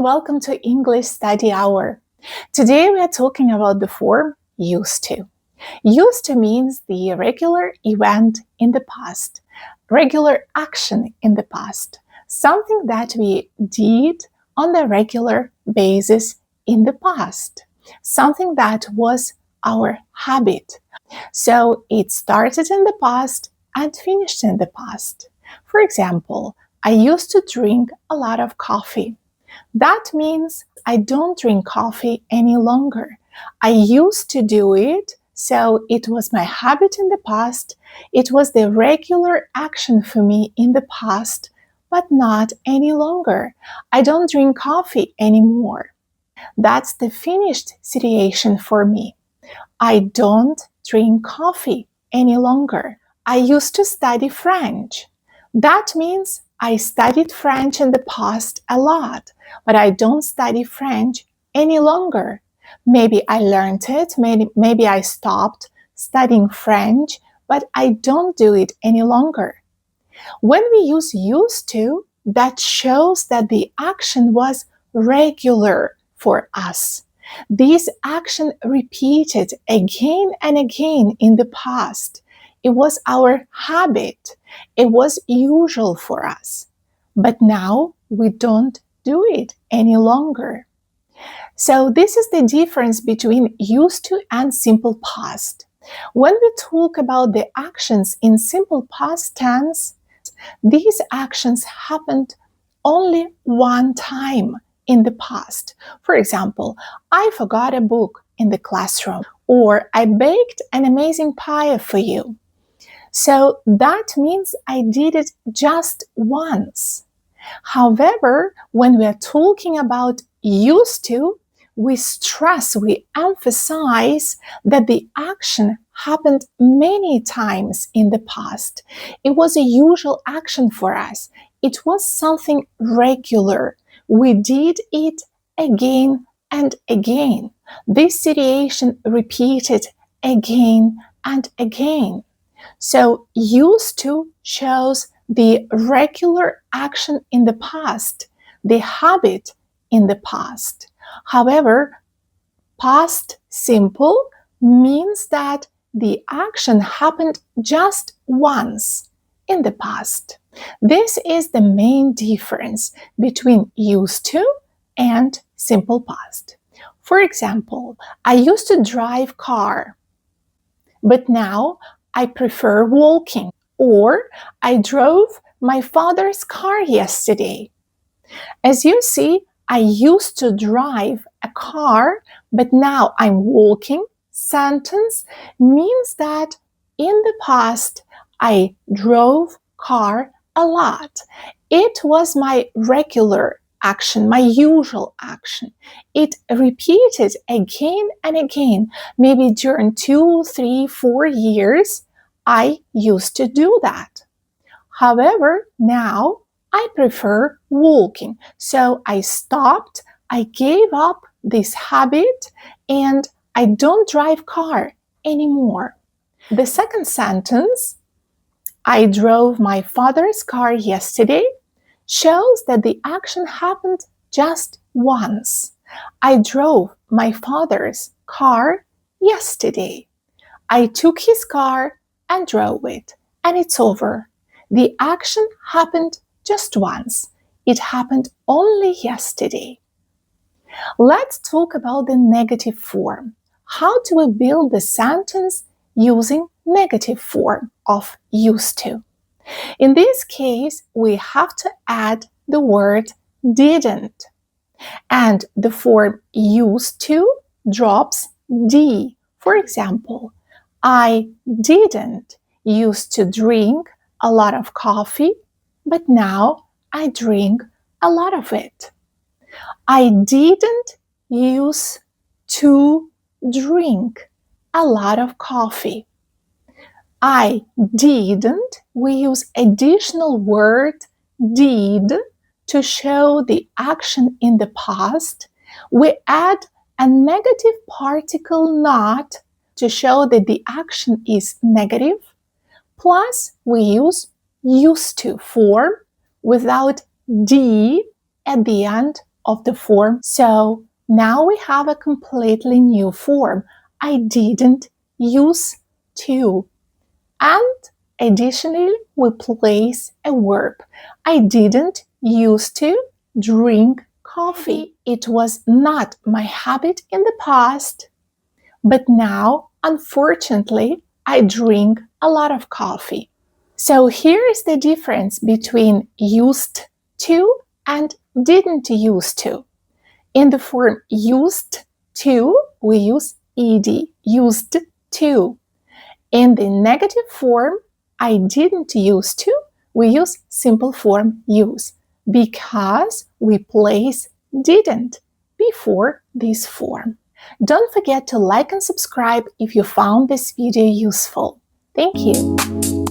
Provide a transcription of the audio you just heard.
welcome to English Study Hour. Today we are talking about the form used to. Used to means the regular event in the past, regular action in the past, something that we did on the regular basis in the past, something that was our habit. So it started in the past and finished in the past. For example, I used to drink a lot of coffee. That means I don't drink coffee any longer. I used to do it, so it was my habit in the past. It was the regular action for me in the past, but not any longer. I don't drink coffee anymore. That's the finished situation for me. I don't drink coffee any longer. I used to study French. That means I studied French in the past a lot, but I don't study French any longer. Maybe I learned it, maybe I stopped studying French, but I don't do it any longer. When we use used to, that shows that the action was regular for us. This action repeated again and again in the past. It was our habit. It was usual for us. But now we don't do it any longer. So this is the difference between used to and simple past. When we talk about the actions in simple past tense, these actions happened only one time in the past. For example, I forgot a book in the classroom, or I baked an amazing pie for you. So that means I did it just once. However, when we are talking about used to, we stress, we emphasize that the action happened many times in the past. It was a usual action for us. It was something regular. We did it again and again. This situation repeated again and again. So used to shows the regular action in the past, the habit in the past. However, past simple means that the action happened just once in the past. This is the main difference between used to and simple past. For example, I used to drive car, but now I prefer walking. Or I drove my father's car yesterday. As you see, I used to drive a car, but now I'm walking sentence means that in the past I drove car a lot. It was my regular action, my usual action. It repeated again and again. Maybe during 2, 3, 4 years, I used to do that. However, now I prefer walking. So I stopped, I gave up this habit, and I don't drive car anymore. The second sentence, I drove my father's car yesterday, shows that the action happened just once. I drove my father's car yesterday. I took his car and drove it, and it's over. The action happened just once. It happened only yesterday. Let's talk about the negative form. How do we build the sentence using negative form of used to? In this case, we have to add the word didn't. And the form used to drops D. For example, I didn't used to drink a lot of coffee, but now I drink a lot of it. I didn't used to drink a lot of coffee. I didn't, we use additional word did to show the action in the past. We add a negative particle not to show that the action is negative. Plus, we use used to form without D at the end of the form. So now we have a completely new form. I didn't used to. And additionally, we place a verb. I didn't used to drink coffee. It was not my habit in the past, but now, unfortunately, I drink a lot of coffee. So here is the difference between used to and didn't used to. In the form used to, we use ed, used to. In the negative form, I didn't used to, we use simple form use because we place didn't before this form. Don't forget to like and subscribe if you found this video useful. Thank you.